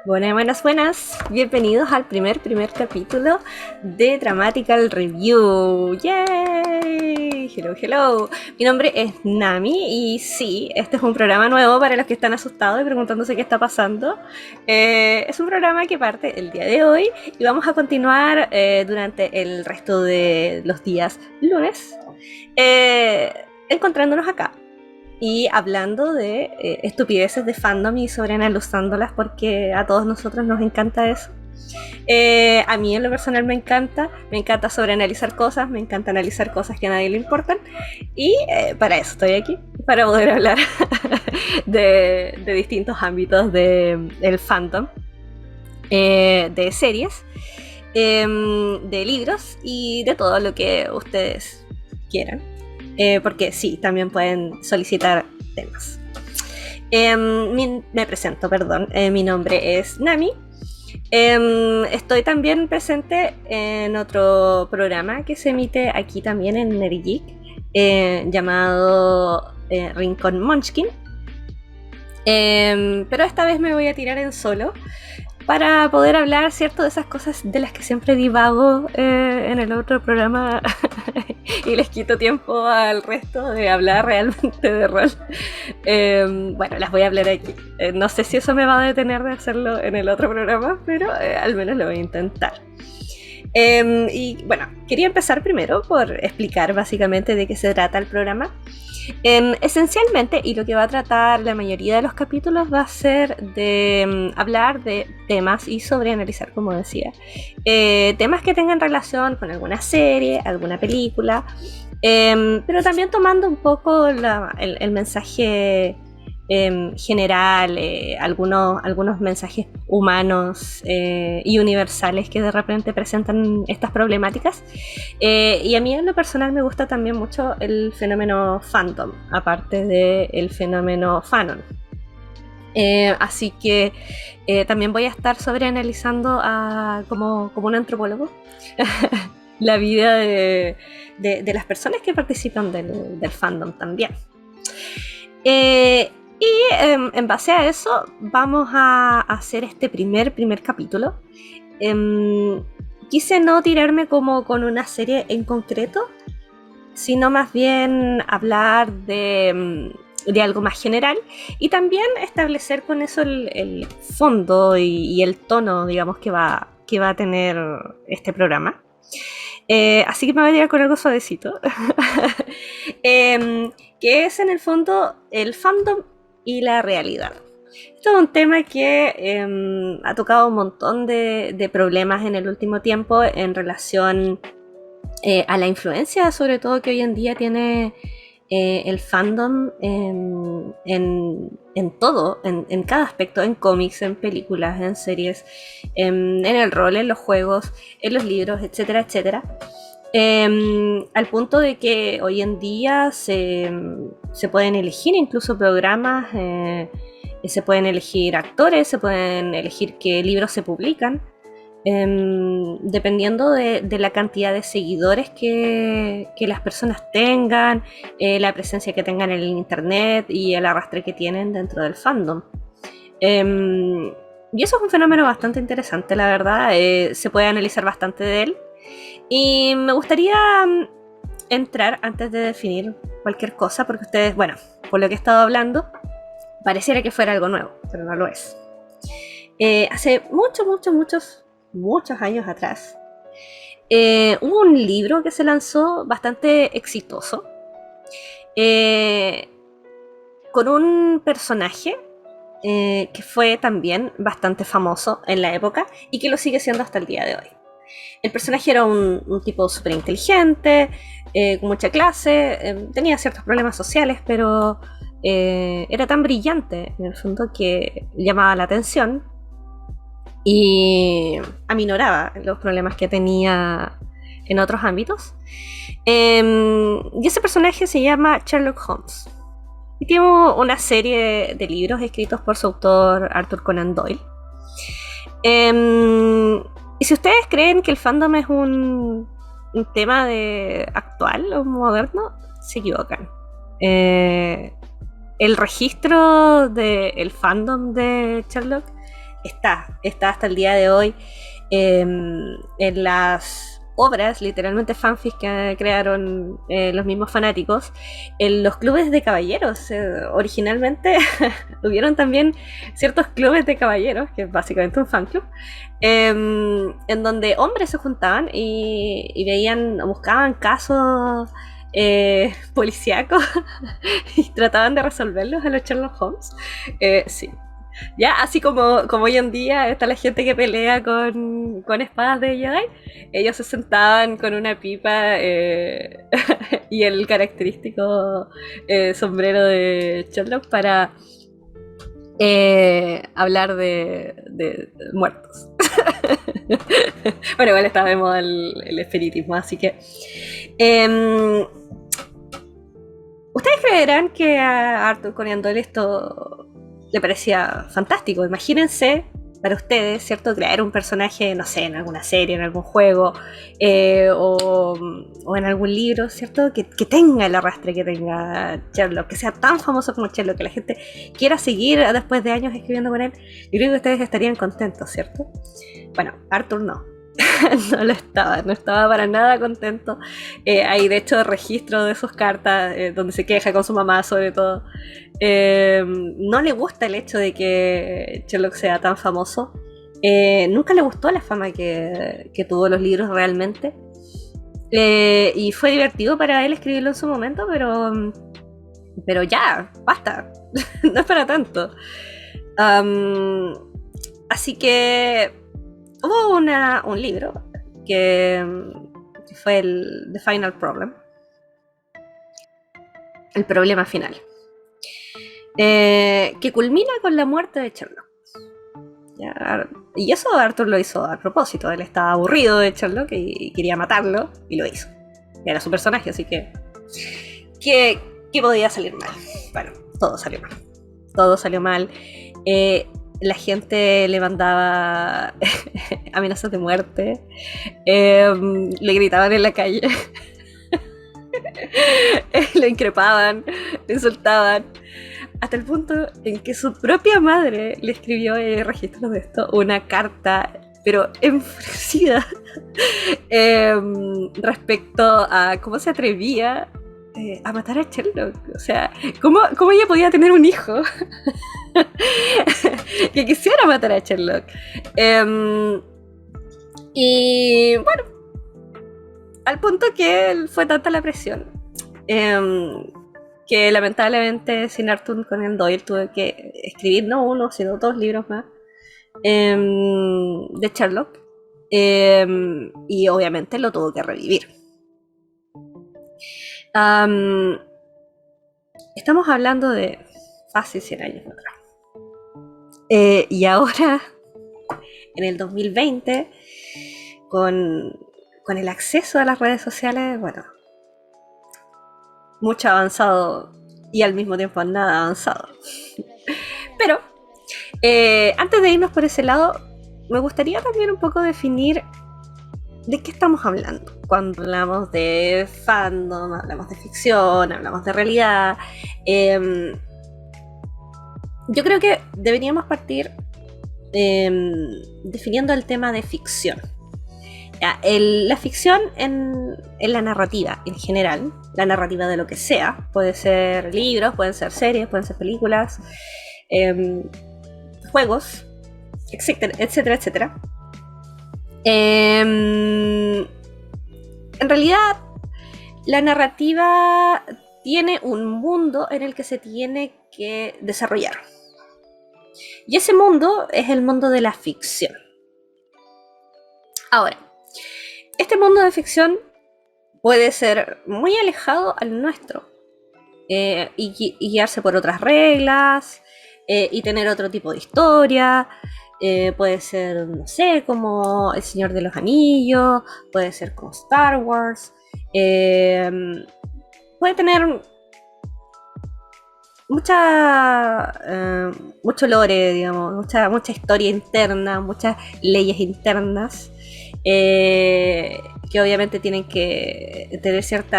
Buenas, buenas, buenas. Bienvenidos al primer capítulo de Dramatical Review. ¡Yay! Hello, hello. Mi nombre es Nami y sí, este es un programa nuevo para los que están asustados y preguntándose qué está pasando. Es un programa que parte el día de hoy y vamos a continuar durante el resto de los días lunes encontrándonos acá y hablando de estupideces de fandom y sobreanalizándolas porque a todos nosotros nos encanta eso. A mí en lo personal me encanta sobreanalizar cosas, me encanta analizar cosas que a nadie le importan y para eso estoy aquí, para poder hablar de distintos ámbitos del fandom, de series, de libros y de todo lo que ustedes quieran. Porque sí, también pueden solicitar temas. Me presento, perdón. Mi nombre es Nami. Estoy también presente en otro programa que se emite aquí también en Nergeek, llamado Rincón Munchkin. Pero esta vez me voy a tirar en solo para poder hablar, ¿cierto?, de esas cosas de las que siempre divago en el otro programa y les quito tiempo al resto de hablar realmente de rol. Bueno, las voy a hablar aquí. No sé si eso me va a detener de hacerlo en el otro programa, pero al menos lo voy a intentar. Y bueno, quería empezar primero por explicar básicamente de qué se trata el programa. Esencialmente, y lo que va a tratar la mayoría de los capítulos va a ser de hablar de temas y sobreanalizar, como decía, temas que tengan relación con alguna serie, alguna película, pero también tomando un poco el mensaje general, algunos mensajes humanos y universales que de repente presentan estas problemáticas. Y a mí en lo personal me gusta también mucho el fenómeno fandom, aparte del fenómeno fanon. Así que también voy a estar sobreanalizando como un antropólogo la vida de las personas que participan del fandom también. Y en base a eso vamos a hacer este primer capítulo. Quise no tirarme como con una serie en concreto, sino más bien hablar de algo más general y también establecer con eso el fondo y el tono, digamos, que va a tener este programa. Así que me voy a tirar con algo suavecito. Que es en el fondo el fandom y la realidad. Esto es un tema que ha tocado un montón de problemas en el último tiempo en relación a la influencia, sobre todo que hoy en día tiene el fandom en todo, en cada aspecto, en cómics, en películas, en series, en el rol, en los juegos, en los libros, etcétera, etcétera. Al punto de que hoy en día se pueden elegir incluso programas, se pueden elegir actores, se pueden elegir qué libros se publican, dependiendo de la cantidad de seguidores que las personas tengan, la presencia que tengan en el internet y el arrastre que tienen dentro del fandom. Y eso es un fenómeno bastante interesante, la verdad. Se puede analizar bastante de él. Y me gustaría entrar antes de definir cualquier cosa, porque ustedes, bueno, por lo que he estado hablando, pareciera que fuera algo nuevo, pero no lo es. Hace muchos años atrás, hubo un libro que se lanzó bastante exitoso, con un personaje que fue también bastante famoso en la época y que lo sigue siendo hasta el día de hoy. El personaje era un tipo súper inteligente, con mucha clase, tenía ciertos problemas sociales, pero era tan brillante en el fondo que llamaba la atención y aminoraba los problemas que tenía en otros ámbitos. Y ese personaje se llama Sherlock Holmes. Y tiene una serie de libros escritos por su autor Arthur Conan Doyle. Y si ustedes creen que el fandom es un tema actual o moderno, se equivocan. El registro del fandom de Sherlock está hasta el día de hoy en las obras, literalmente fanfics que crearon los mismos fanáticos, en los clubes de caballeros. Originalmente hubieron también ciertos clubes de caballeros, que es básicamente un fanclub, en donde hombres se juntaban y veían, buscaban casos policíacos y trataban de resolverlos a los Sherlock Holmes. Sí. Ya, así como hoy en día está la gente que pelea con espadas de Jedi, ellos se sentaban con una pipa y el característico sombrero de Sherlock para hablar de muertos. Bueno, igual estaba de moda el espiritismo, así que... ¿Ustedes creerán que a Arthur Conan Doyle esto le parecía fantástico? Imagínense, para ustedes, ¿cierto? Crear un personaje, no sé, en alguna serie, en algún juego, o en algún libro, ¿cierto? Que tenga el arrastre que tenga Sherlock, que sea tan famoso como Sherlock, que la gente quiera seguir después de años escribiendo con él. Yo creo que ustedes estarían contentos, ¿cierto? Bueno, Arthur no. No estaba para nada contento. Hay de hecho registro de sus cartas donde se queja con su mamá sobre todo. No le gusta el hecho de que Sherlock sea tan famoso. Nunca le gustó la fama que tuvo los libros realmente. Y fue divertido para él escribirlo en su momento, pero ya, basta. No es para tanto. Así que hubo un libro que fue el The Final Problem, el problema final, que culmina con la muerte de Sherlock. Y eso Arthur lo hizo a propósito. Él estaba aburrido de Sherlock y quería matarlo, y lo hizo. Era su personaje, así que ¿qué podía salir mal? Bueno, todo salió mal. Todo salió mal. La gente le mandaba amenazas de muerte, le gritaban en la calle, le increpaban, le insultaban, hasta el punto en que su propia madre le escribió, registros de esto, una carta, pero enfurecida, respecto a cómo se atrevía a matar a Sherlock. O sea, ¿cómo ella podía tener un hijo que quisiera matar a Sherlock? Y bueno, al punto que fue tanta la presión que lamentablemente sin Arthur Conan Doyle tuve que escribir no uno, sino 2 libros más de Sherlock, y obviamente lo tuvo que revivir. Estamos hablando de fácil 100 años atrás. Y ahora, en el 2020, con el acceso a las redes sociales, bueno, mucho avanzado y al mismo tiempo nada avanzado. Pero, antes de irnos por ese lado, me gustaría también un poco definir de qué estamos hablando. Cuando hablamos de fandom, hablamos de ficción, hablamos de realidad. Yo creo que deberíamos partir definiendo el tema de ficción. La ficción en la narrativa en general, la narrativa de lo que sea, puede ser libros, pueden ser series, pueden ser películas, juegos, etcétera, etcétera. En realidad, la narrativa tiene un mundo en el que se tiene que desarrollar. Y ese mundo es el mundo de la ficción. Ahora, este mundo de ficción puede ser muy alejado al nuestro y guiarse por otras reglas y tener otro tipo de historia. Puede ser, no sé, como El Señor de los Anillos, puede ser como Star Wars, puede tener mucho lore, digamos, mucha historia interna, muchas leyes internas que obviamente tienen que tener cierto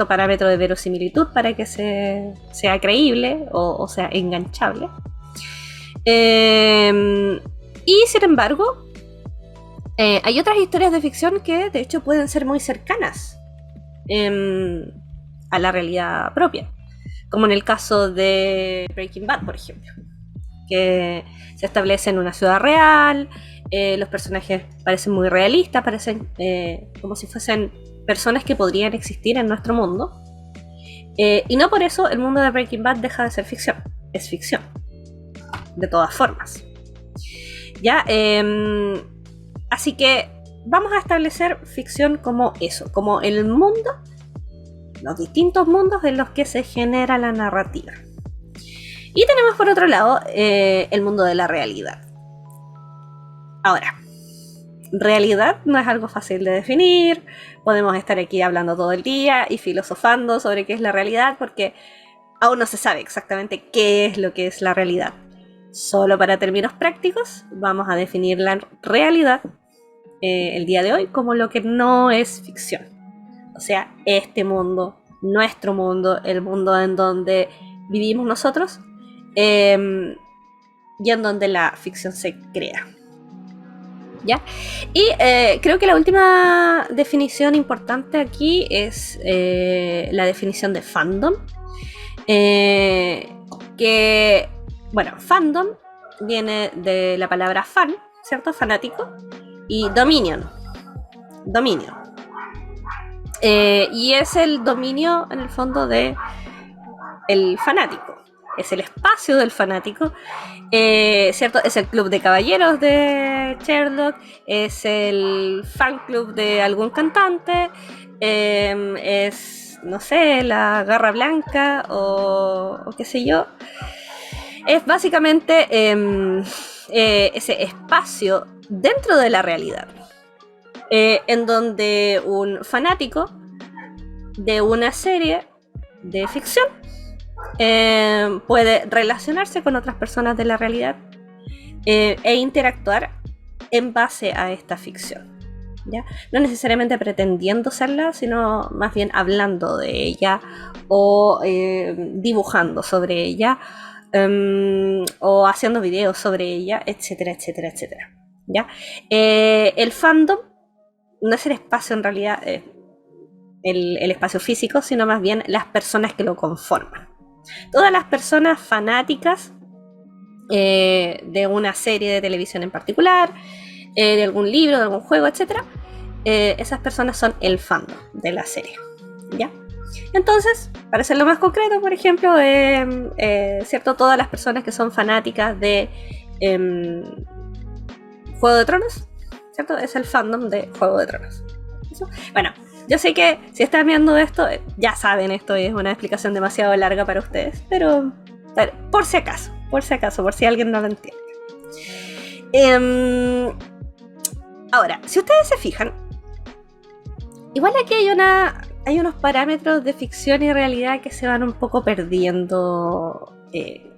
parámetro de verosimilitud para que sea creíble o sea enganchable. Y sin embargo, hay otras historias de ficción que de hecho pueden ser muy cercanas a la realidad propia, como en el caso de Breaking Bad, por ejemplo, que se establece en una ciudad real, los personajes parecen muy realistas, parecen como si fuesen personas que podrían existir en nuestro mundo, y no por eso el mundo de Breaking Bad deja de ser ficción, es ficción, de todas formas. ¿Ya? Así que vamos a establecer ficción como eso, como el mundo, los distintos mundos en los que se genera la narrativa. Y tenemos por otro lado el mundo de la realidad. Ahora, realidad no es algo fácil de definir, podemos estar aquí hablando todo el día y filosofando sobre qué es la realidad, porque aún no se sabe exactamente qué es lo que es la realidad. Solo para términos prácticos vamos a definir la realidad el día de hoy como lo que no es ficción. O sea, este mundo, nuestro mundo, el mundo en donde vivimos nosotros, y en donde la ficción se crea. ¿Ya? Y creo que la última definición importante aquí es la definición de fandom. Que, bueno, fandom viene de la palabra fan, ¿cierto? Fanático. Y dominion. Y es el dominio, en el fondo, de el fanático. Es el espacio del fanático, ¿cierto? Es el club de caballeros de Sherlock, es el fan club de algún cantante, es, no sé, la Garra Blanca o qué sé yo. Es básicamente ese espacio dentro de la realidad, en donde un fanático de una serie de ficción puede relacionarse con otras personas de la realidad e interactuar en base a esta ficción, ¿ya? No necesariamente pretendiendo serla, sino más bien hablando de ella o dibujando sobre ella, o haciendo videos sobre ella, etcétera, etcétera, etcétera, ¿ya? El fandom no es el espacio en realidad, el espacio físico, sino más bien las personas que lo conforman. Todas las personas fanáticas de una serie de televisión en particular, de algún libro, de algún juego, etc., esas personas son el fandom de la serie, ¿ya? Entonces, para hacerlo más concreto, por ejemplo, ¿cierto? Todas las personas que son fanáticas de Juego de Tronos, ¿cierto? Es el fandom de Juego de Tronos. ¿Eso? Bueno, yo sé que si están viendo esto, ya saben, esto es una explicación demasiado larga para ustedes, pero por si acaso, por si alguien no lo entiende. Ahora, si ustedes se fijan, igual aquí hay unos parámetros de ficción y realidad que se van un poco perdiendo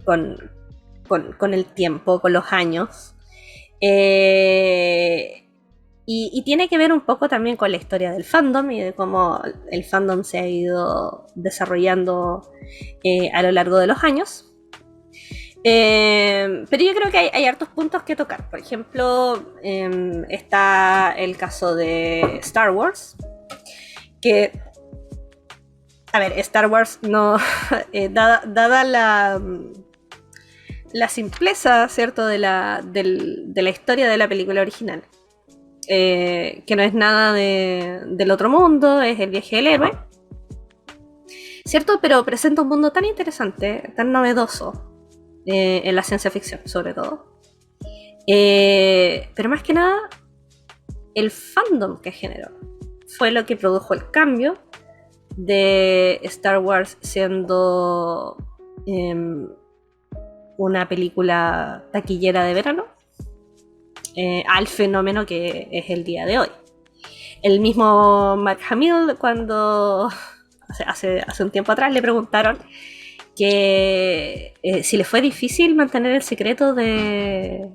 con el tiempo, con los años. Y tiene que ver un poco también con la historia del fandom y de cómo el fandom se ha ido desarrollando a lo largo de los años. Pero yo creo que hay hartos puntos que tocar. Por ejemplo, está el caso de Star Wars, que, a ver, Star Wars no, dada la simpleza, ¿cierto?, de la historia de la película original, que no es nada del otro mundo, es el viaje del héroe, ¿cierto? Pero presenta un mundo tan interesante, tan novedoso, en la ciencia ficción, sobre todo. Pero más que nada, el fandom que generó fue lo que produjo el cambio de Star Wars siendo una película taquillera de verano al fenómeno que es el día de hoy. El mismo Mark Hamill, cuando hace un tiempo atrás le preguntaron que si le fue difícil mantener el secreto de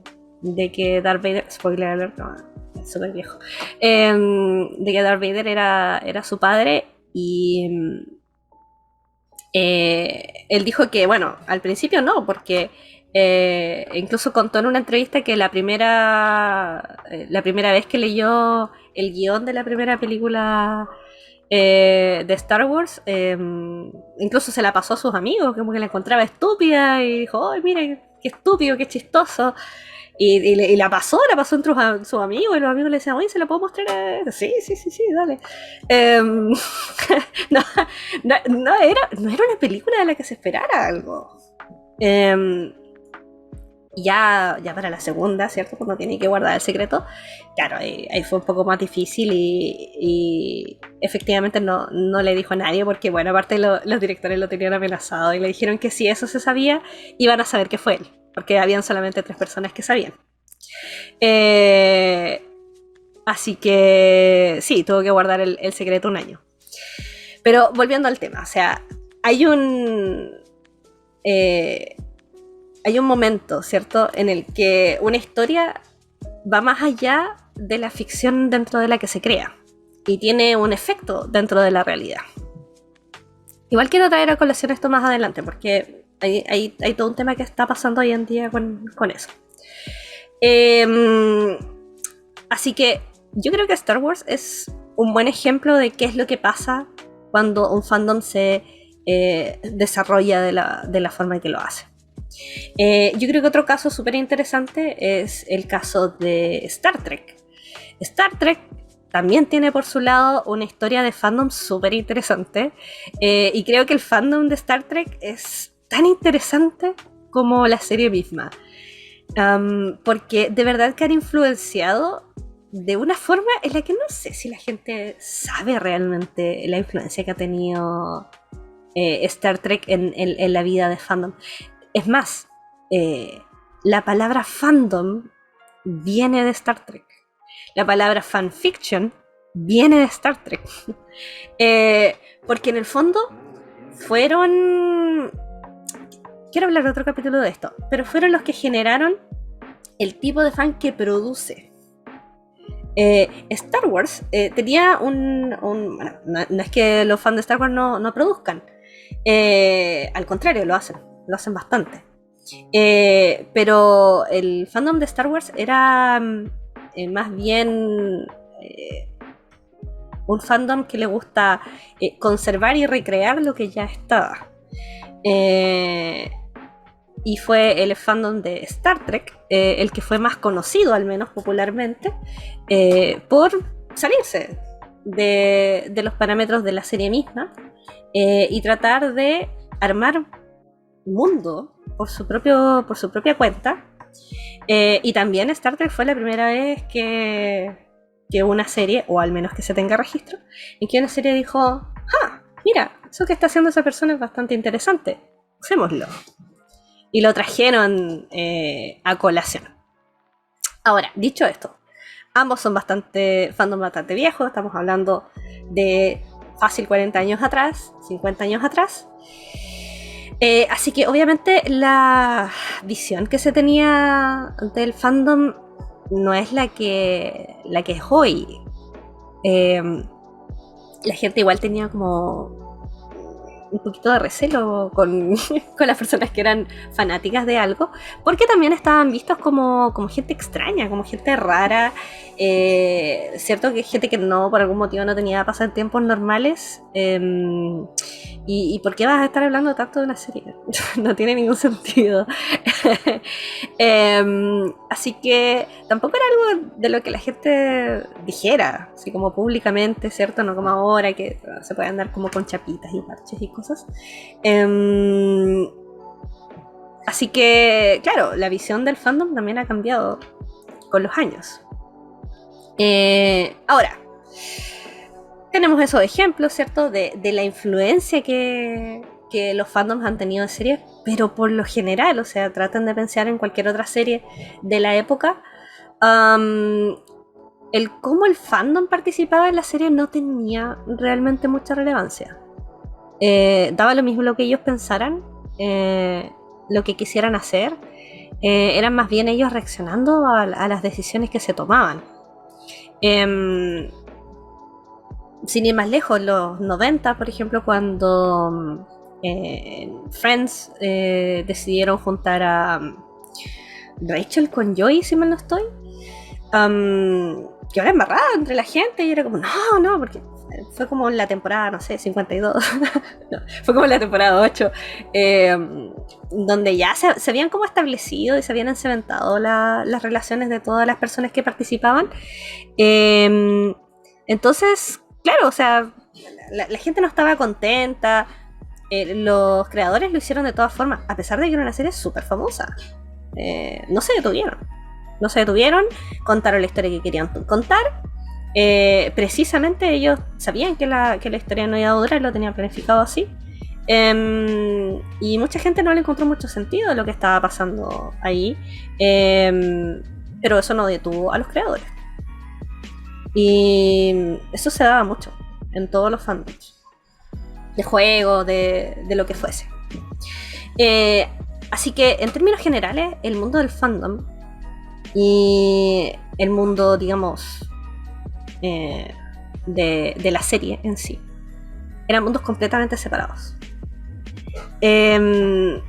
que Darth Vader, spoiler alert, no, es súper viejo, de que Darth Vader era su padre, y él dijo que, bueno, al principio no, porque Incluso contó en una entrevista que la primera vez que leyó el guión de la primera película de Star Wars, incluso se la pasó a sus amigos, como que la encontraba estúpida y dijo, ¡ay, mira, qué estúpido, qué chistoso! Y la pasó entre sus amigos y los amigos le decían, oye, ¿se la puedo mostrar? Sí, sí, sí, sí, dale. No, no era una película de la que se esperara algo. Ya para la segunda, ¿cierto? Cuando tiene que guardar el secreto, claro, ahí fue un poco más difícil y efectivamente no le dijo a nadie porque, bueno, aparte los directores lo tenían amenazado y le dijeron que si eso se sabía, iban a saber que fue él, porque habían solamente 3 personas que sabían. Así que sí, tuvo que guardar el secreto un año. Pero volviendo al tema, o sea, hay un momento, ¿cierto?, en el que una historia va más allá de la ficción dentro de la que se crea y tiene un efecto dentro de la realidad. Igual quiero traer a colación esto más adelante porque hay todo un tema que está pasando hoy en día con eso. Así que yo creo que Star Wars es un buen ejemplo de qué es lo que pasa cuando un fandom se desarrolla de la forma en que lo hace. Yo creo que otro caso súper interesante es el caso de Star Trek. Star Trek también tiene por su lado una historia de fandom súper interesante, y creo que el fandom de Star Trek es tan interesante como la serie misma, porque de verdad que han influenciado de una forma en la que no sé si la gente sabe realmente la influencia que ha tenido Star Trek en la vida de fandom. Es más, la palabra fandom viene de Star Trek. La palabra fanfiction viene de Star Trek. Porque en el fondo fueron... Quiero hablar de otro capítulo de esto, pero fueron los que generaron el tipo de fan que produce. Star Wars tenía bueno, no es que los fans de Star Wars no produzcan. Al contrario, lo hacen bastante. Pero el fandom de Star Wars era más bien un fandom que le gusta conservar y recrear lo que ya estaba. Y fue el fandom de Star Trek el que fue más conocido, al menos popularmente, por salirse de los parámetros de la serie misma y tratar de armar mundo por su propia cuenta. Y también Star Trek fue la primera vez que una serie, o al menos que se tenga registro, en que una serie dijo, mira, eso que está haciendo esa persona es bastante interesante, usémoslo. Y lo trajeron a colación. Ahora, dicho esto, ambos son fandom bastante viejos, estamos hablando de fácil 40 años atrás, 50 años atrás. Así que obviamente la visión que se tenía del fandom no es la que es hoy. La gente igual tenía como un poquito de recelo con las personas que eran fanáticas de algo, porque también estaban vistos como gente extraña, como gente rara, cierto que gente que por algún motivo no tenía pasatiempos normales, y ¿por qué vas a estar hablando tanto de una serie? No tiene ningún sentido. Así que tampoco era algo de lo que la gente dijera, así como públicamente, ¿cierto? No como ahora que se puede andar como con chapitas y parches y cosas. Así que, claro, la visión del fandom también ha cambiado con los años. Ahora, tenemos esos ejemplos, ¿cierto? De la influencia que los fandoms han tenido en series, pero por lo general, o sea, traten de pensar en cualquier otra serie de la época, el cómo el fandom participaba en la serie no tenía realmente mucha relevancia. Daba lo mismo lo que ellos pensaran, lo que quisieran hacer, eran más bien ellos reaccionando a las decisiones que se tomaban. Sin ir más lejos, los 90, por ejemplo, cuando Friends decidieron juntar a Rachel con Joey, si mal no estoy, que ahora embarrada entre la gente y era como, no, porque fue como en la temporada, no sé, 52, no, fue como en la temporada 8, donde ya se habían como establecido y se habían cementado las relaciones de todas las personas que participaban. Entonces, claro, o sea, la gente no estaba contenta. Los creadores lo hicieron de todas formas, a pesar de que era una serie súper famosa. No se detuvieron, contaron la historia que querían contar. Precisamente ellos sabían que la historia no iba a durar, lo tenían planificado así. Y mucha gente no le encontró mucho sentido a lo que estaba pasando ahí. Pero eso no detuvo a los creadores. Y eso se daba mucho en todos los fandoms. De juego, de lo que fuese. Así que en términos generales, el mundo del fandom y el mundo, digamos, de la serie en sí, eran mundos completamente separados. Pero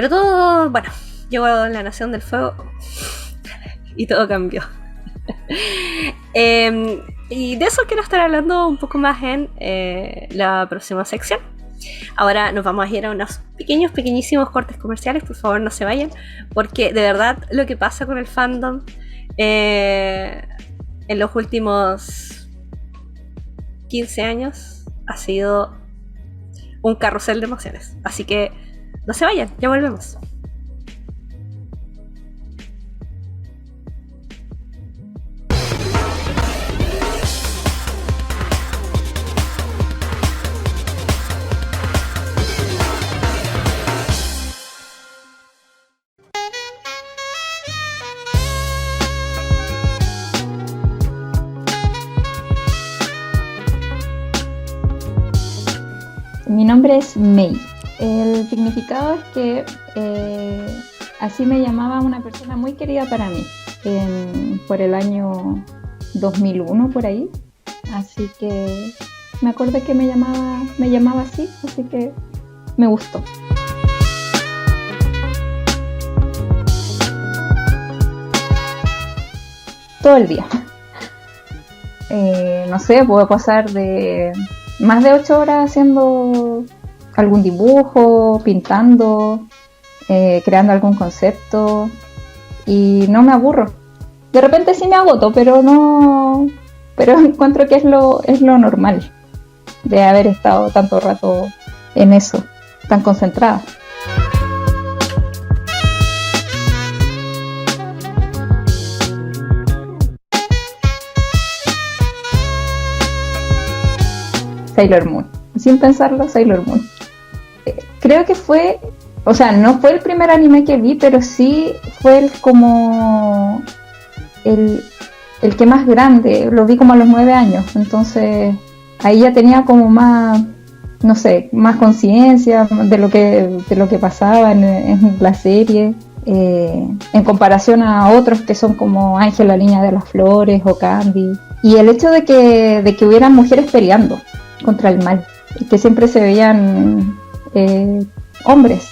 todo, bueno, llegó la Nación del Fuego y todo cambió. Y de eso quiero estar hablando un poco más en la próxima sección. Ahora nos vamos a ir a unos pequeñísimos cortes comerciales. Por favor, no se vayan, porque de verdad lo que pasa con el fandom en los últimos 15 años ha sido un carrusel de emociones. Así que no se vayan, ya volvemos. Mi nombre es Mei. El significado es que así me llamaba una persona muy querida para mí por el año 2001 por ahí. Así que me acordé que me llamaba así que me gustó. Todo el día. No sé, puedo pasar de más de 8 horas haciendo algún dibujo, pintando, creando algún concepto y no me aburro. De repente sí me agoto, pero encuentro que es lo normal de haber estado tanto rato en eso, tan concentrada. Sailor Moon. Sin pensarlo, Sailor Moon. Creo que fue, o sea, no fue el primer anime que vi, pero sí fue el que más grande. Lo vi como a los 9 años. Entonces, ahí ya tenía como más, no sé, más conciencia de lo que pasaba en la serie. En comparación a otros que son como Ángel, la niña de las flores o Candy. Y el hecho de que hubieran mujeres peleando contra el mal, que siempre se veían hombres,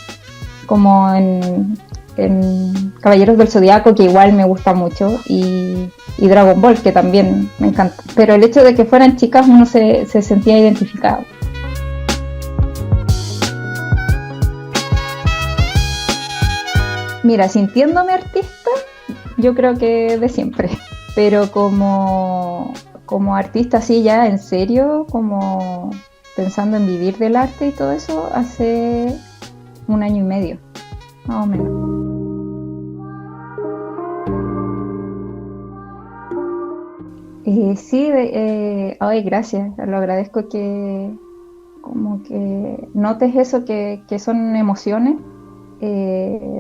como en Caballeros del Zodiaco, que igual me gusta mucho, y Dragon Ball, que también me encanta. Pero el hecho de que fueran chicas, uno se sentía identificado. Mira, sintiéndome artista, yo creo que de siempre, pero como artista así ya en serio, como pensando en vivir del arte y todo eso, hace 1 año y medio, más o menos. Sí, ay, gracias, lo agradezco que como que notes eso, que son emociones,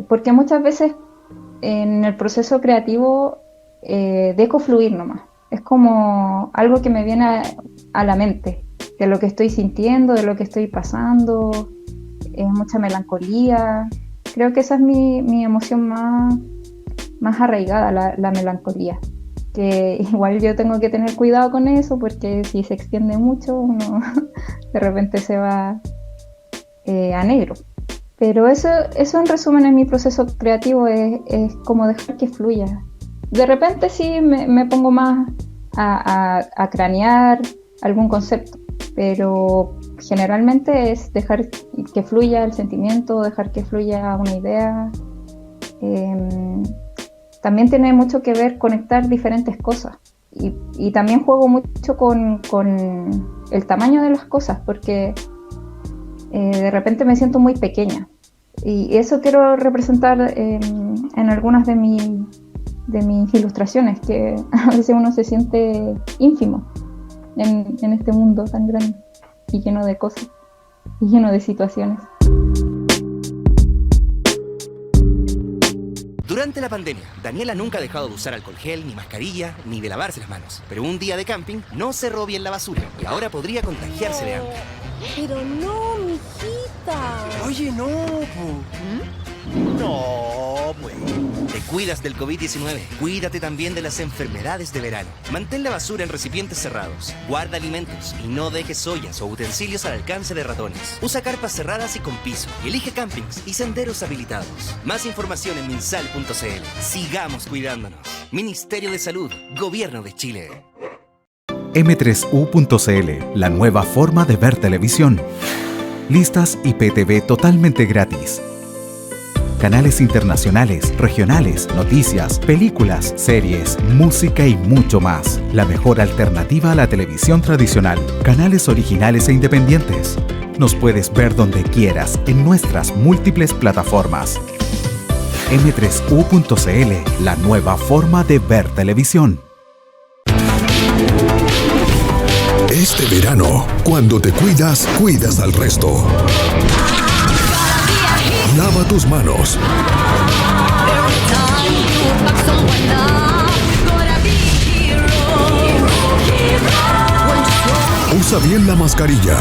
porque muchas veces en el proceso creativo dejo fluir nomás. Es como algo que me viene a la mente, de lo que estoy sintiendo, de lo que estoy pasando, mucha melancolía. Creo que esa es mi emoción más arraigada, la melancolía. Que igual yo tengo que tener cuidado con eso, porque si se extiende mucho, uno de repente se va a negro. Pero eso en resumen en mi proceso creativo es como dejar que fluya. De repente sí me pongo más a cranear algún concepto, pero generalmente es dejar que fluya el sentimiento, dejar que fluya una idea. También tiene mucho que ver conectar diferentes cosas. Y también juego mucho con el tamaño de las cosas, porque de repente me siento muy pequeña. Y eso quiero representar en algunas de mis ilustraciones, que a veces uno se siente ínfimo en este mundo tan grande y lleno de cosas y lleno de situaciones. Durante la pandemia, Daniela nunca ha dejado de usar alcohol gel, ni mascarilla, ni de lavarse las manos. Pero un día de camping no cerró bien la basura y ahora podría contagiarse de hambre. Pero no, mijita. Oye, no, No, pues. Te cuidas del COVID-19. Cuídate también de las enfermedades de verano. Mantén la basura en recipientes cerrados. Guarda alimentos y no dejes ollas o utensilios al alcance de ratones. Usa carpas cerradas y con piso. Elige campings y senderos habilitados. Más información en minsal.cl. Sigamos cuidándonos. Ministerio de Salud, Gobierno de Chile. M3U.cl, la nueva forma de ver televisión. Listas IPTV totalmente gratis. Canales internacionales, regionales, noticias, películas, series, música y mucho más. La mejor alternativa a la televisión tradicional. Canales originales e independientes. Nos puedes ver donde quieras en nuestras múltiples plataformas. M3U.cl, la nueva forma de ver televisión. Este verano, cuando te cuidas, cuidas al resto. Lava tus manos. Usa bien la mascarilla.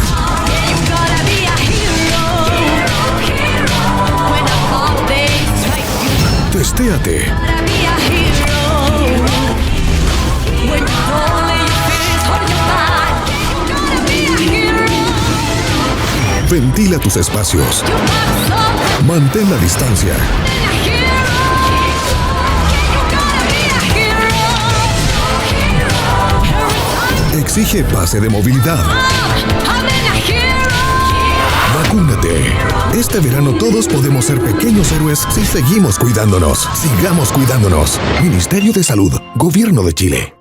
Testéate. Ventila tus espacios. Mantén la distancia. Exige pase de movilidad. Vacúnate. Este verano todos podemos ser pequeños héroes si seguimos cuidándonos. Sigamos cuidándonos. Ministerio de Salud, Gobierno de Chile.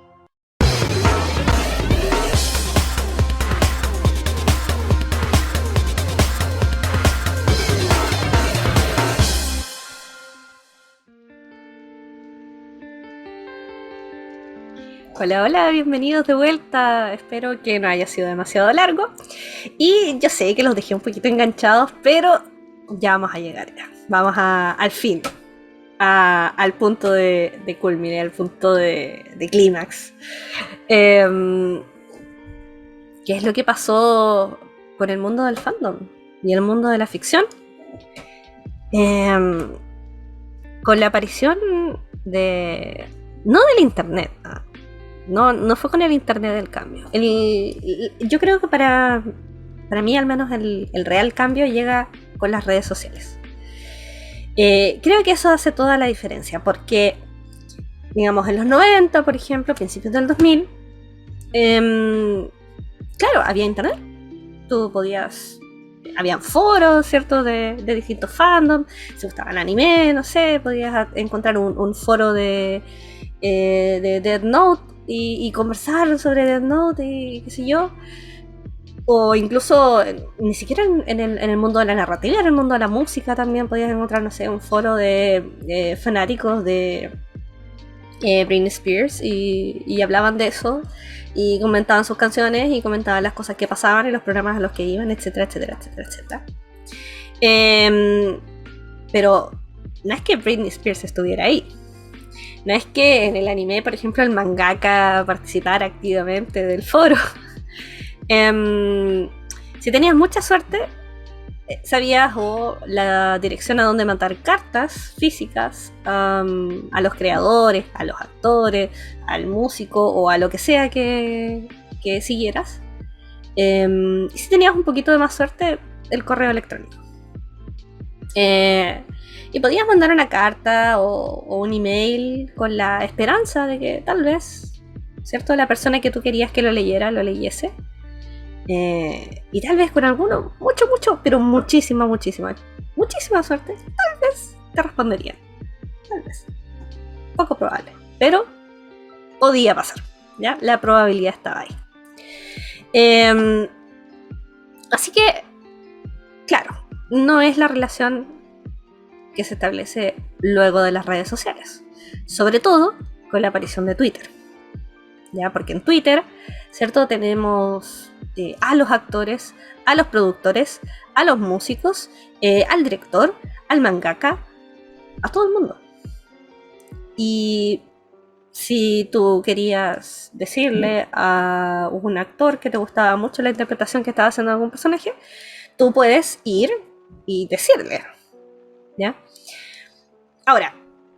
Hola, hola, bienvenidos de vuelta. Espero que no haya sido demasiado largo. Y yo sé que los dejé un poquito enganchados, pero ya vamos a llegar ya. Vamos al fin, al punto de culmine, al punto de clímax. ¿Qué es lo que pasó con el mundo del fandom y el mundo de la ficción? Con la aparición no del internet, no fue con el internet el cambio. Yo creo que para mí al menos el real cambio llega con las redes sociales. Creo que eso hace toda la diferencia, porque digamos en los 90, por ejemplo, principios del 2000, claro, había internet. Tú habían foros, ¿cierto? De distintos fandoms. Si gustaba el anime, no sé, podías encontrar un foro de Death Note y conversar sobre Death Note y qué sé yo. O incluso, ni siquiera en el mundo de la narrativa, en el mundo de la música también podías encontrar, no sé, un foro de fanáticos de Britney Spears y hablaban de eso y comentaban sus canciones y comentaban las cosas que pasaban y los programas a los que iban, etcétera, etcétera, etcétera, etcétera. Pero no es que Britney Spears estuviera ahí. No es que en el anime, por ejemplo, el mangaka participara activamente del foro. Si tenías mucha suerte, sabías la dirección a donde mandar cartas físicas a los creadores, a los actores, al músico o a lo que sea que siguieras. Y si tenías un poquito de más suerte, el correo electrónico. Y podías mandar una carta o un email con la esperanza de que tal vez, ¿cierto?, la persona que tú querías que lo leyera, lo leyese. Y tal vez con alguno, mucho, pero muchísima suerte, tal vez te responderían. Tal vez. Poco probable. Pero podía pasar, ¿ya? La probabilidad estaba ahí. Así que, claro, no es la relación que se establece luego de las redes sociales. Sobre todo con la aparición de Twitter. ¿Ya? Porque en Twitter, ¿cierto?, tenemos a los actores, a los productores, a los músicos, al director, al mangaka, a todo el mundo. Y si tú querías decirle a un actor que te gustaba mucho la interpretación que estaba haciendo de algún personaje, tú puedes ir y decirle, ¿ya? Ahora,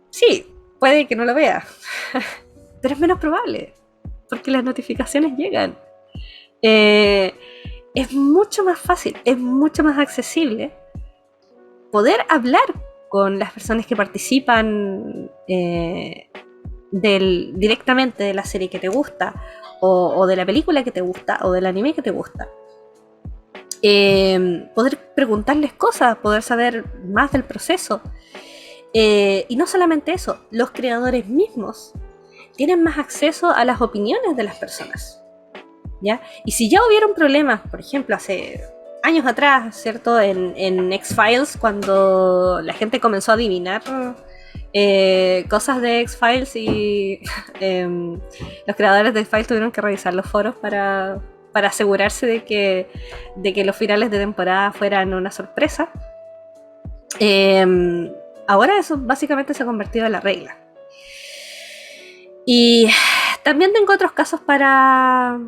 sí, puede que no lo vea, pero es menos probable, porque las notificaciones llegan. Es mucho más fácil, es mucho más accesible poder hablar con las personas que participan directamente de la serie que te gusta, o de la película que te gusta, o del anime que te gusta. Poder preguntarles cosas, poder saber más del proceso. Y no solamente eso, los creadores mismos tienen más acceso a las opiniones de las personas, ¿ya? Y si ya hubieron problemas, por ejemplo, hace años atrás, ¿cierto?, en X-Files, cuando la gente comenzó a adivinar cosas de X-Files y los creadores de X-Files tuvieron que revisar los foros para asegurarse de que los finales de temporada fueran una sorpresa. Ahora eso básicamente se ha convertido en la regla. Y también tengo otros casos para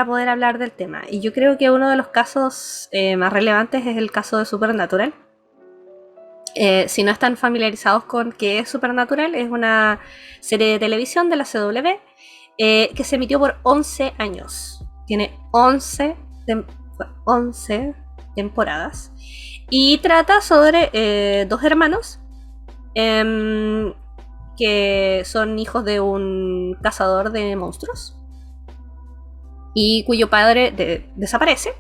poder hablar del tema. Y yo creo que uno de los casos más relevantes es el caso de Supernatural. Si no están familiarizados con qué es Supernatural, es una serie de televisión de la CW que se emitió por 11 años. Tiene 11 temporadas. Y trata sobre dos hermanos que son hijos de un cazador de monstruos y cuyo padre desaparece.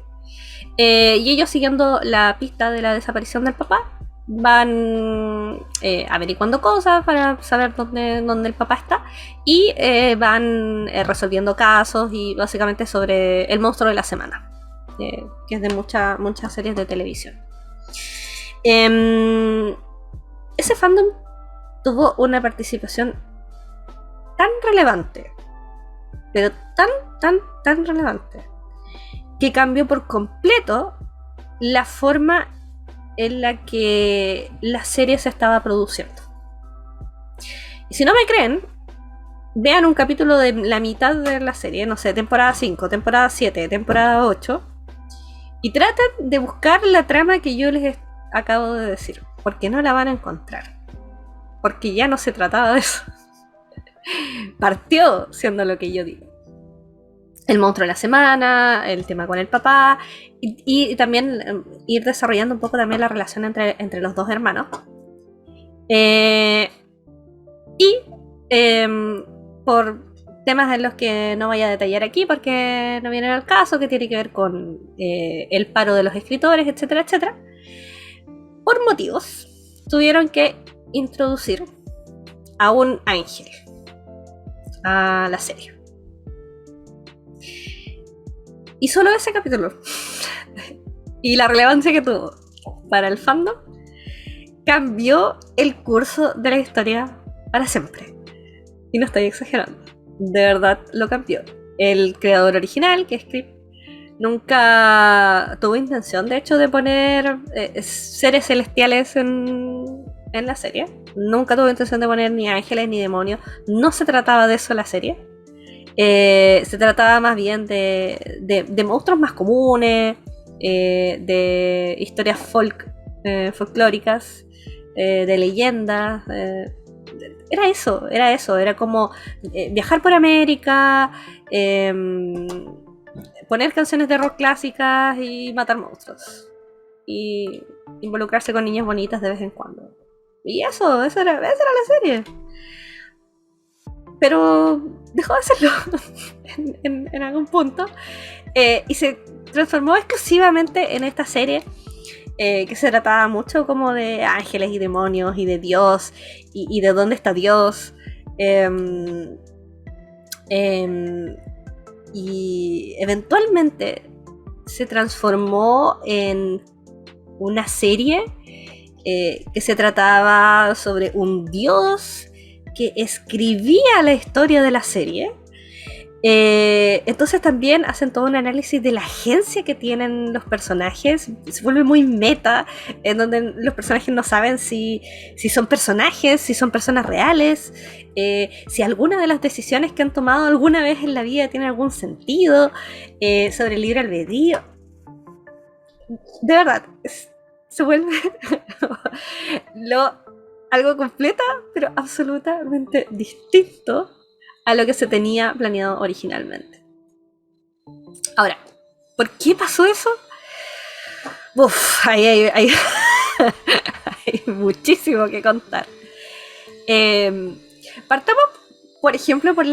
Y ellos, siguiendo la pista de la desaparición del papá, van averiguando cosas para saber dónde el papá está, y van resolviendo casos, y básicamente sobre el monstruo de la semana, que es de muchas series de televisión. Ese fandom tuvo una participación tan relevante, pero tan relevante, que cambió por completo la forma en la que la serie se estaba produciendo. Y si no me creen, vean un capítulo de la mitad de la serie, no sé, temporada 5, temporada 7, temporada 8, y traten de buscar la trama que yo les acabo de decir, porque no la van a encontrar. Porque ya no se trataba de eso. Partió siendo lo que yo digo. El monstruo de la semana, el tema con el papá, y también ir desarrollando un poco también la relación entre los dos hermanos. Por temas en los que no voy a detallar aquí porque no vienen al caso, que tiene que ver con el paro de los escritores, etcétera, etcétera. Por motivos, tuvieron que introducir a un ángel a la serie. Y solo ese capítulo y la relevancia que tuvo para el fandom cambió el curso de la historia para siempre. Y no estoy exagerando, de verdad lo cambió. El creador original, que es Script, nunca tuvo intención, de hecho, de poner seres celestiales en la serie. Nunca tuvo intención de poner ni ángeles ni demonios. No se trataba de eso la serie. Se trataba más bien de monstruos más comunes, de historias folclóricas, de leyendas. Era eso, era como viajar por América, poner canciones de rock clásicas y matar monstruos. y involucrarse con niñas bonitas de vez en cuando. Y esa era la serie. Pero dejó de hacerlo en algún punto. Y se transformó exclusivamente en esta serie que se trataba mucho como de ángeles y demonios y de Dios y de dónde está Dios. Y eventualmente se transformó en una serie que se trataba sobre un dios que escribía la historia de la serie. Entonces también hacen todo un análisis de la agencia que tienen los personajes. Se vuelve muy meta, en donde los personajes no saben si son personajes, si son personas reales, si alguna de las decisiones que han tomado alguna vez en la vida tiene algún sentido, sobre el libre albedrío. De verdad, se vuelve algo completa, pero absolutamente distinto a lo que se tenía planeado originalmente. Ahora, ¿por qué pasó eso? Hay muchísimo que contar. Partamos, por ejemplo, por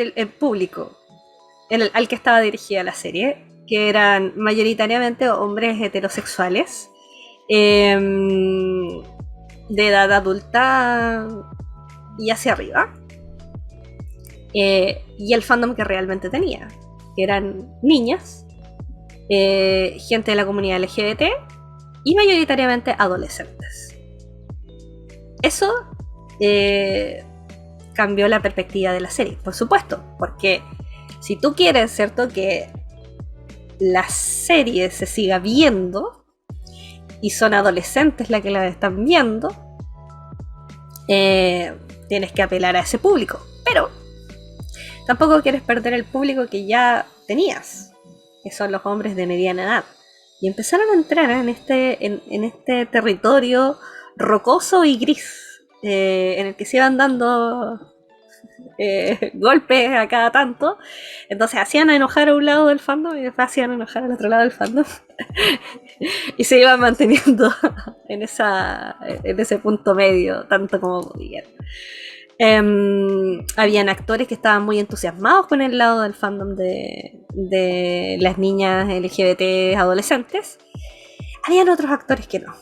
el público al que estaba dirigida la serie, que eran mayoritariamente hombres heterosexuales, de edad adulta y hacia arriba, y el fandom que realmente tenía, que eran niñas, gente de la comunidad LGBT y mayoritariamente adolescentes. Eso cambió la perspectiva de la serie, por supuesto, porque si tú quieres, ¿cierto?, que la serie se siga viendo y son adolescentes las que la están viendo, tienes que apelar a ese público, pero tampoco quieres perder el público que ya tenías, que son los hombres de mediana edad, y empezaron a entrar en este territorio rocoso y gris, en el que se iban dando golpes a cada tanto. Entonces hacían enojar a un lado del fandom y después hacían enojar al otro lado del fandom y se iban manteniendo en ese punto medio tanto como podían. Habían actores que estaban muy entusiasmados con el lado del fandom de las niñas LGBT adolescentes. Habían otros actores que no.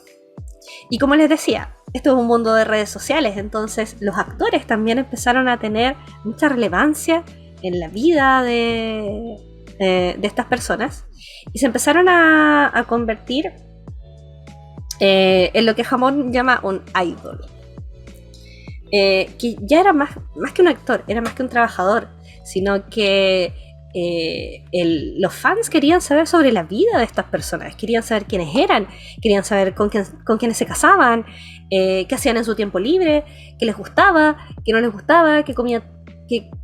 Y como les decía, esto es un mundo de redes sociales, entonces los actores también empezaron a tener mucha relevancia en la vida de estas personas y se empezaron a convertir en lo que Jamón llama un idol, que ya era más que un actor, era más que un trabajador, sino que los fans querían saber sobre la vida de estas personas, querían saber quiénes eran, querían saber con quiénes se casaban, qué hacían en su tiempo libre, qué les gustaba, qué no les gustaba,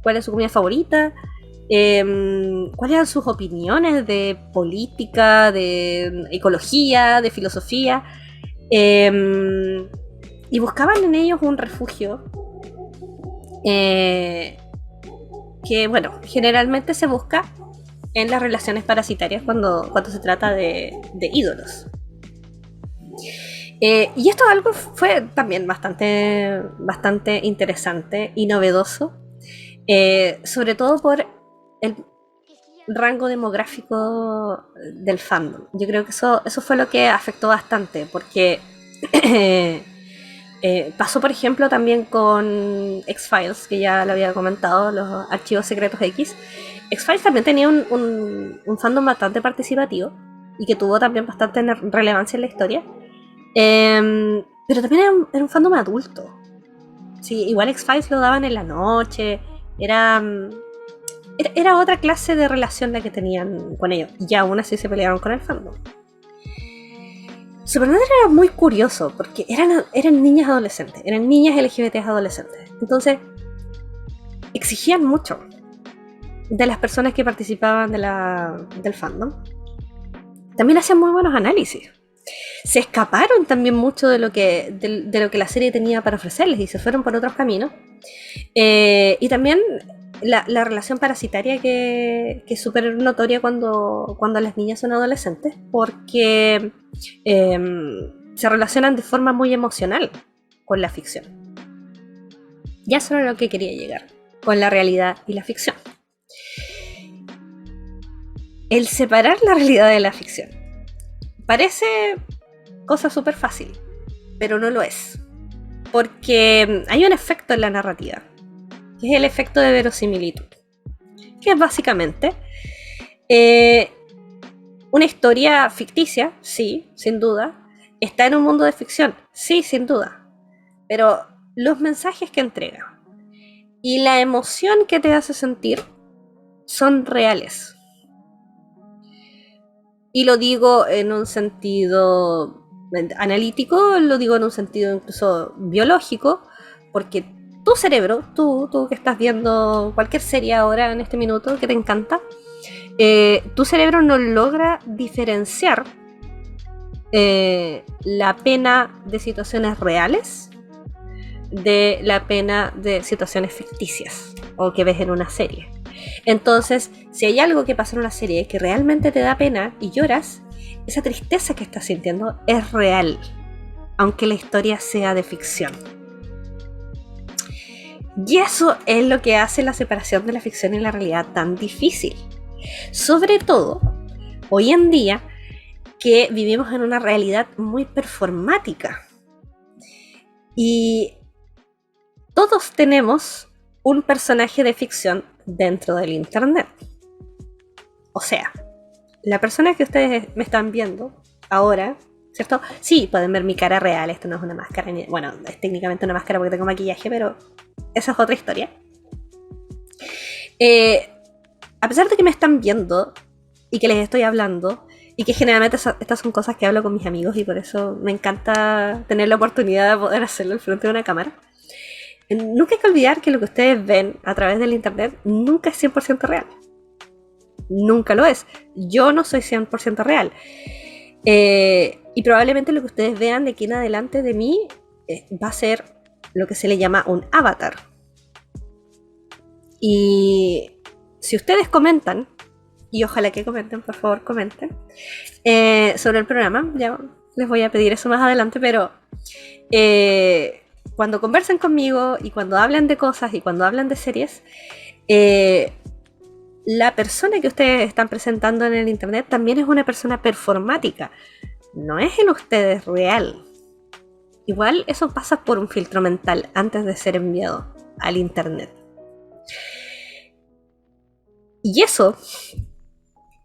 cuál es su comida favorita, cuáles eran sus opiniones de política, de ecología, de filosofía, y buscaban en ellos un refugio que, bueno, generalmente se busca en las relaciones parasitarias cuando se trata de ídolos. Y esto algo fue también bastante interesante y novedoso, sobre todo por el rango demográfico del fandom. Yo creo que eso fue lo que afectó bastante, porque pasó, por ejemplo, también con X-Files, que ya lo había comentado, los archivos secretos X. X-Files también tenía un fandom bastante participativo y que tuvo también bastante relevancia en la historia, pero también era un fandom adulto. Sí, igual X-Files lo daban en la noche, era otra clase de relación la que tenían con ellos, y aún así se pelearon con el fandom. Supernatural era muy curioso porque eran niñas adolescentes, eran niñas LGBT adolescentes. Entonces, exigían mucho de las personas que participaban del fandom. También hacían muy buenos análisis. Se escaparon también mucho de lo que la serie tenía para ofrecerles y se fueron por otros caminos. Y también la relación parasitaria que es súper notoria cuando las niñas son adolescentes, porque se relacionan de forma muy emocional con la ficción. Ya eso era lo que quería llegar, con la realidad y la ficción. El separar la realidad de la ficción parece cosa súper fácil, pero no lo es. Porque hay un efecto en la narrativa, que es el efecto de verosimilitud, que es básicamente una historia ficticia, sí, sin duda. Está en un mundo de ficción, sí, sin duda. Pero los mensajes que entrega y la emoción que te hace sentir son reales. Y lo digo en un sentido analítico, lo digo en un sentido incluso biológico, porque tu cerebro, tú que estás viendo cualquier serie ahora en este minuto que te encanta, tu cerebro no logra diferenciar la pena de situaciones reales de la pena de situaciones ficticias o que ves en una serie. Entonces, si hay algo que pasa en una serie que realmente te da pena y lloras, esa tristeza que estás sintiendo es real, aunque la historia sea de ficción. Y eso es lo que hace la separación de la ficción y la realidad tan difícil. Sobre todo, hoy en día, que vivimos en una realidad muy performática. Y todos tenemos un personaje de ficción dentro del internet. O sea, la persona que ustedes me están viendo ahora, ¿cierto? Sí, pueden ver mi cara real, esto no es una máscara, bueno, es técnicamente una máscara porque tengo maquillaje, pero esa es otra historia. A pesar de que me están viendo y que les estoy hablando, y que generalmente estas son cosas que hablo con mis amigos y por eso me encanta tener la oportunidad de poder hacerlo al frente de una cámara, nunca hay que olvidar que lo que ustedes ven a través del internet nunca es 100% real. Nunca lo es. Yo no soy 100% real. Y probablemente lo que ustedes vean de aquí en adelante de mí va a ser lo que se le llama un avatar. Y si ustedes comentan, y ojalá que comenten, por favor comenten, sobre el programa, ya les voy a pedir eso más adelante, pero cuando conversen conmigo y cuando hablen de cosas y cuando hablan de series, la persona que ustedes están presentando en el internet también es una persona performática, no es el ustedes real. Igual eso pasa por un filtro mental antes de ser enviado al internet. Y eso,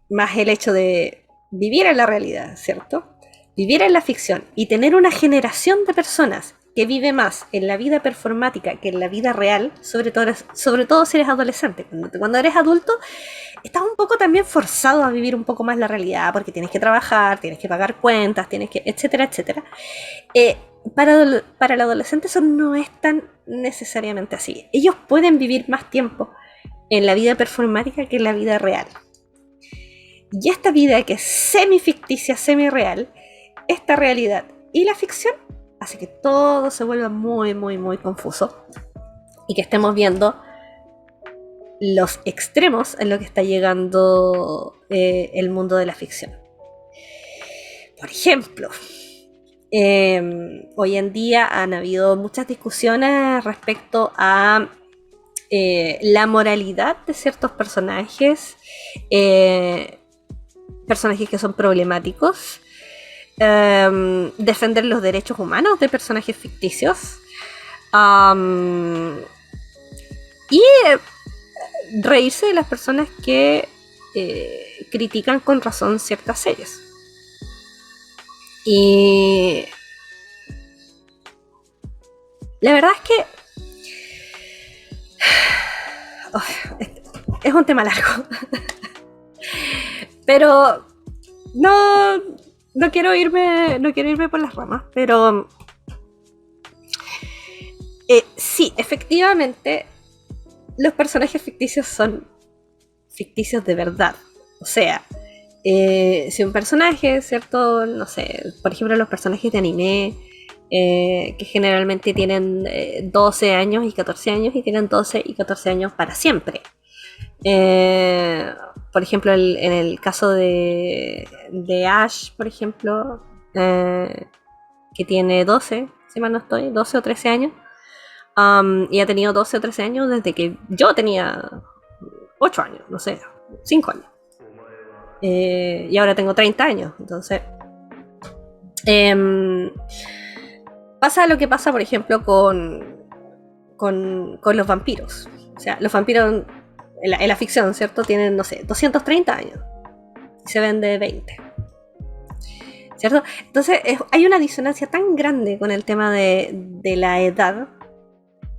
más el hecho de vivir en la realidad, ¿cierto? Vivir en la ficción y tener una generación de personas que vive más en la vida performática que en la vida real, sobre todo si eres adolescente. Cuando eres adulto, estás un poco también forzado a vivir un poco más la realidad, porque tienes que trabajar, tienes que pagar cuentas, etcétera, etcétera. Para el adolescente eso no es tan necesariamente así. Ellos pueden vivir más tiempo en la vida performática que en la vida real. Y esta vida que es semi-ficticia, semi-real, esta realidad y la ficción hace que todo se vuelva muy, muy, muy confuso y que estemos viendo los extremos en lo que está llegando el mundo de la ficción. Por ejemplo, hoy en día han habido muchas discusiones respecto a la moralidad de ciertos personajes, personajes que son problemáticos, defender los derechos humanos de personajes ficticios, y reírse de las personas que critican con razón ciertas series. Y la verdad es que es un tema largo. Pero no quiero irme por las ramas, pero sí, efectivamente los personajes ficticios son ficticios de verdad. O sea, si un personaje, ¿cierto? No sé, por ejemplo, los personajes de anime que generalmente tienen 12 años y 14 años y tienen 12 y 14 años para siempre. Por ejemplo, en el caso de Ash, por ejemplo, que tiene 12, si mal no estoy, 12 o 13 años, y ha tenido 12 o 13 años desde que yo tenía 8 años, no sé, 5 años. Y ahora tengo 30 años, entonces pasa lo que pasa, por ejemplo, con los vampiros. O sea, los vampiros en la ficción, ¿cierto? Tienen, no sé, 230 años y se ven de 20, ¿cierto? Entonces hay una disonancia tan grande con el tema de la edad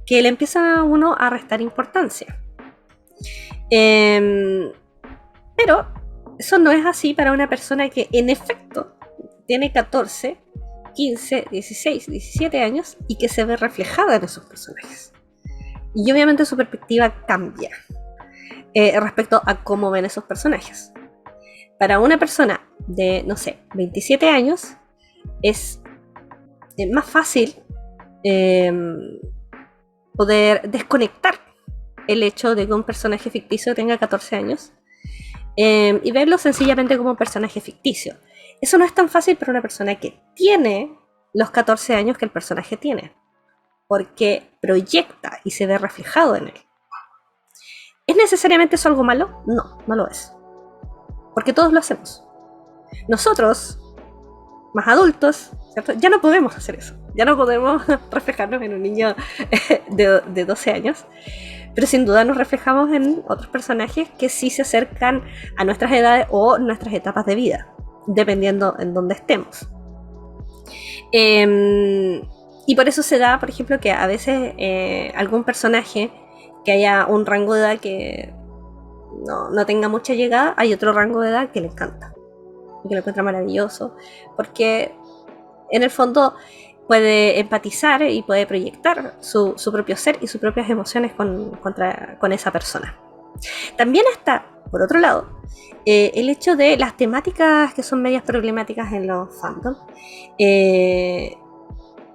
que le empieza a uno a restar importancia. Pero eso no es así para una persona que en efecto tiene 14, 15, 16, 17 años y que se ve reflejada en esos personajes. Y obviamente su perspectiva cambia respecto a cómo ven esos personajes. Para una persona de, no sé, 27 años es más fácil poder desconectar el hecho de que un personaje ficticio tenga 14 años y verlo sencillamente como un personaje ficticio. Eso no es tan fácil para una persona que tiene los 14 años que el personaje tiene, porque proyecta y se ve reflejado en él. ¿Es necesariamente eso algo malo? No, no lo es. Porque todos lo hacemos. Nosotros, más adultos, ¿cierto? Ya no podemos hacer eso. Ya no podemos reflejarnos en un niño de 12 años. Pero sin duda nos reflejamos en otros personajes que sí se acercan a nuestras edades o nuestras etapas de vida, dependiendo en dónde estemos. Y por eso se da, por ejemplo, que a veces algún personaje que haya un rango de edad que no tenga mucha llegada, hay otro rango de edad que le encanta y que lo encuentra maravilloso, porque en el fondo puede empatizar y puede proyectar su propio ser y sus propias emociones con esa persona. También está, por otro lado, el hecho de las temáticas que son medias problemáticas en los fandoms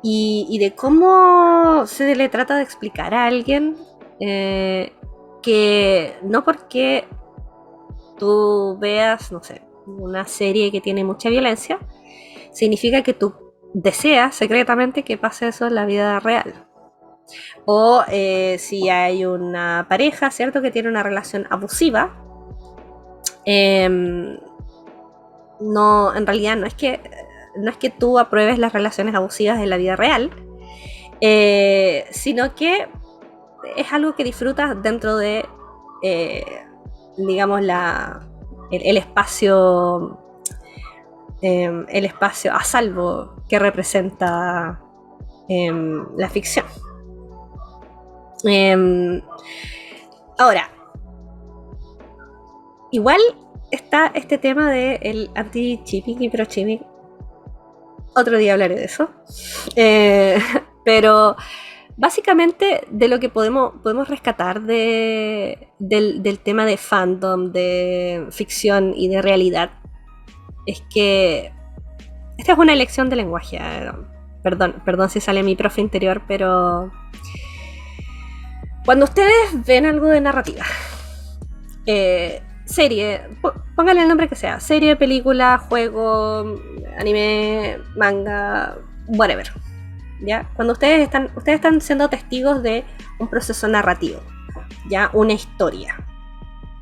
y de cómo se le trata de explicar a alguien que no porque tú veas, no sé, una serie que tiene mucha violencia, significa que tú deseas secretamente que pase eso en la vida real. O si hay una pareja, ¿cierto?, que tiene una relación abusiva, no, en realidad no es que tú apruebes las relaciones abusivas en la vida real, sino que es algo que disfrutas dentro de, digamos, el espacio a salvo que representa la ficción. Ahora, igual está este tema del anti-chipping y pro-chipping. Otro día hablaré de eso. Pero básicamente de lo que podemos rescatar del tema de fandom, de ficción y de realidad, es que esta es una elección de lenguaje. Perdón si sale mi profe interior, pero cuando ustedes ven algo de narrativa, serie, pónganle el nombre que sea, serie, película, juego, anime, manga, whatever, ¿ya? Cuando ustedes están siendo testigos de un proceso narrativo, ¿ya? Una historia,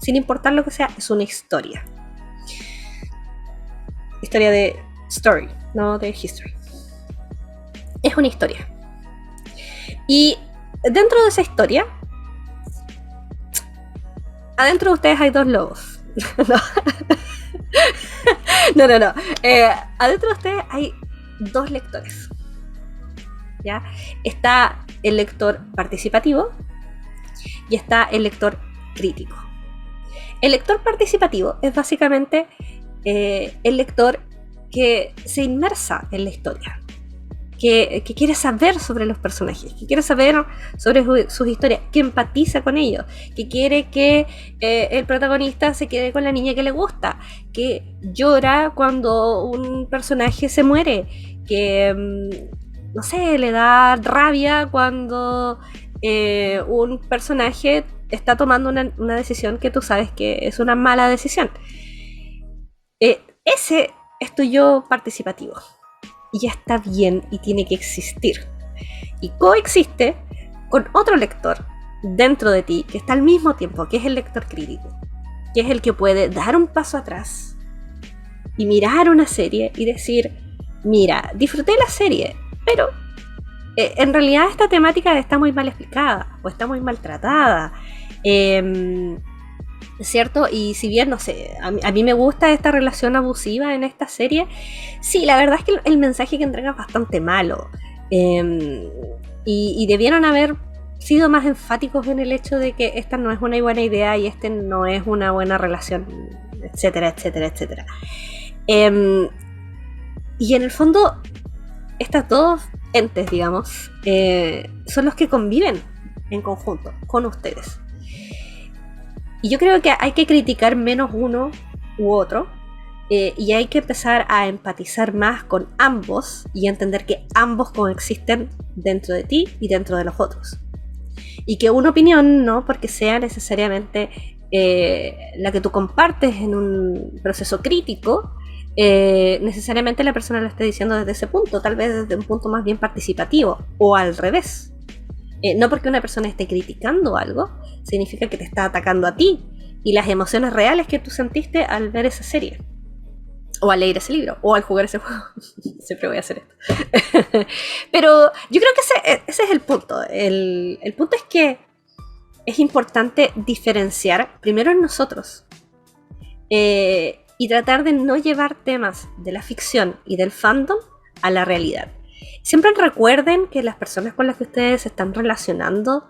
sin importar lo que sea, es una historia de story, no de history. Es una historia. Y dentro de esa historia, adentro de ustedes hay dos lobos. No. Adentro de ustedes hay dos lectores. ¿Ya? Está el lector participativo y está el lector crítico. El lector participativo es básicamente el lector que se inmersa en la historia, que quiere saber sobre los personajes, que quiere saber sobre sus historias, que empatiza con ellos, que quiere que el protagonista se quede con la niña que le gusta, que llora cuando un personaje se muere, que no sé, le da rabia cuando un personaje está tomando una decisión que tú sabes que es una mala decisión. Ese es tu yo participativo. Y ya está bien y tiene que existir. Y coexiste con otro lector dentro de ti que está al mismo tiempo, que es el lector crítico, que es el que puede dar un paso atrás y mirar una serie y decir, mira, disfruté la serie, pero en realidad esta temática está muy mal explicada o está muy maltratada, ¿cierto? Y si bien, no sé, a mí me gusta esta relación abusiva en esta serie, sí, la verdad es que el mensaje que entrega es bastante malo, y debieron haber sido más enfáticos en el hecho de que esta no es una buena idea y este no es una buena relación, etcétera, etcétera, etcétera. Y en el fondo, estos dos entes, digamos, son los que conviven en conjunto con ustedes. Y yo creo que hay que criticar menos uno u otro, y hay que empezar a empatizar más con ambos y entender que ambos coexisten dentro de ti y dentro de los otros. Y que una opinión no porque sea necesariamente la que tú compartes en un proceso crítico, necesariamente la persona lo esté diciendo desde ese punto, tal vez desde un punto más bien participativo, o al revés. No porque una persona esté criticando algo, significa que te está atacando a ti y las emociones reales que tú sentiste al ver esa serie, o al leer ese libro, o al jugar ese juego. Siempre voy a hacer esto. Pero yo creo que ese es el punto. El punto es que es importante diferenciar primero en nosotros, y tratar de no llevar temas de la ficción y del fandom a la realidad. Siempre recuerden que las personas con las que ustedes se están relacionando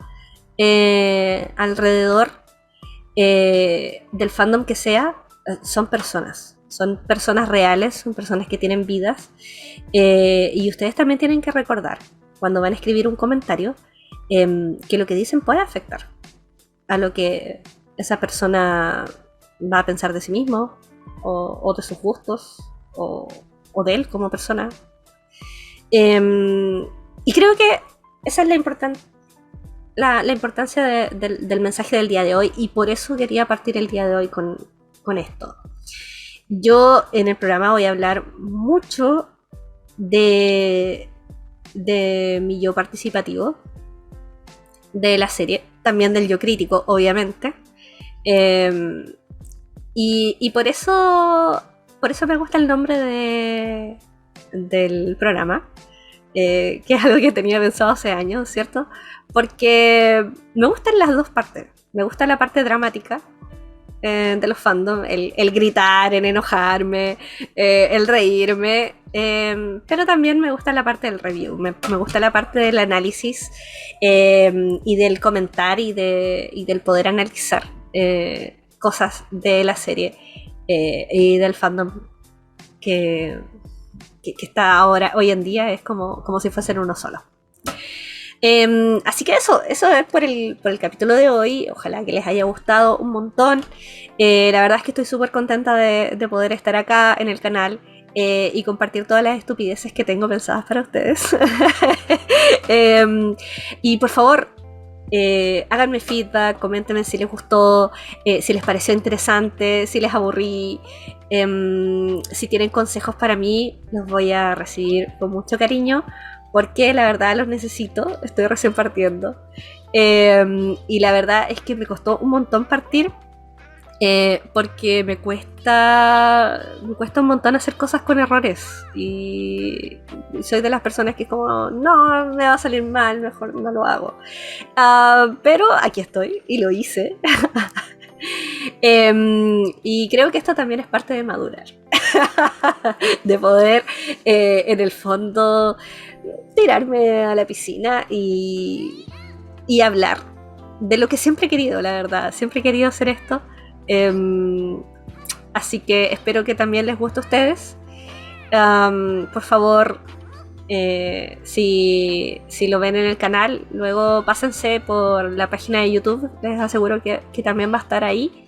alrededor del fandom que sea, son personas reales, son personas que tienen vidas, y ustedes también tienen que recordar cuando van a escribir un comentario que lo que dicen puede afectar a lo que esa persona va a pensar de sí mismo o de sus gustos o de él como persona. Y creo que esa es la importancia del mensaje del día de hoy, y por eso quería partir el día de hoy con esto. Yo en el programa voy a hablar mucho de mi yo participativo, de la serie, también del yo crítico, obviamente. Y por eso me gusta el nombre del programa, que es algo que tenía pensado hace años, ¿cierto? Porque me gustan las dos partes. Me gusta la parte dramática de los fandom, el gritar, el enojarme, el reírme, pero también me gusta la parte del review, me gusta la parte del análisis, y del comentar y del poder analizar cosas de la serie y del fandom que está hoy en día, es como si fuesen uno solo. Así que eso es por el capítulo de hoy. Ojalá que les haya gustado un montón. La verdad es que estoy súper contenta de poder estar acá en el canal y compartir todas las estupideces que tengo pensadas para ustedes. Y por favor, háganme feedback, coméntenme si les gustó, si les pareció interesante, si les aburrí. Si tienen consejos para mí, los voy a recibir con mucho cariño, porque la verdad los necesito, estoy recién partiendo, y la verdad es que me costó un montón partir, porque me cuesta un montón hacer cosas con errores, y soy de las personas que como, no, me va a salir mal, mejor no lo hago, pero aquí estoy y lo hice. Y creo que esto también es parte de madurar, de poder en el fondo tirarme a la piscina y hablar de lo que siempre he querido, la verdad, siempre he querido hacer esto. Así que espero que también les guste a ustedes. Por favor, si lo ven en el canal, luego pásense por la página de YouTube, les aseguro que también va a estar ahí,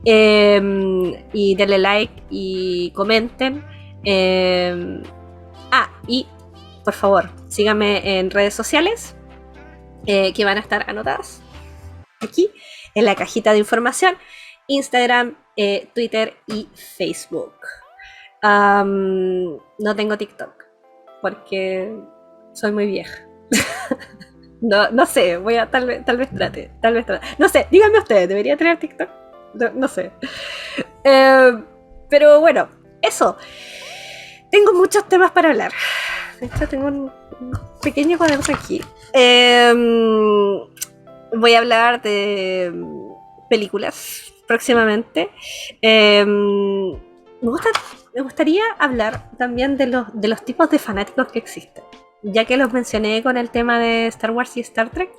y denle like y comenten, y por favor, síganme en redes sociales que van a estar anotadas aquí en la cajita de información: Instagram, Twitter y Facebook. No tengo TikTok porque soy muy vieja. No sé, tal vez trate. No sé, díganme ustedes, ¿debería tener TikTok? No sé. Pero bueno, eso. Tengo muchos temas para hablar. De hecho, tengo un pequeño cuaderno aquí. Voy a hablar de películas próximamente. Me gustaría hablar también de los tipos de fanáticos que existen. Ya que los mencioné con el tema de Star Wars y Star Trek,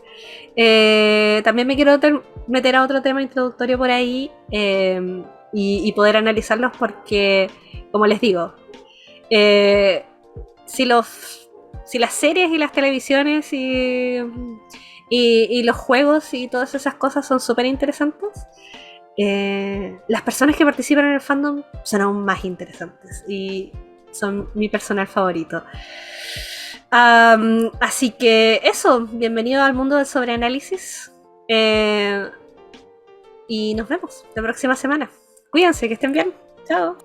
también me quiero meter a otro tema introductorio por ahí, y poder analizarlos porque, como les digo, si las series y las televisiones y los juegos y todas esas cosas son súper interesantes, las personas que participan en el fandom son aún más interesantes y son mi personal favorito. Así que eso, bienvenido al mundo del sobreanálisis, y nos vemos la próxima semana. Cuídense, que estén bien. Chao.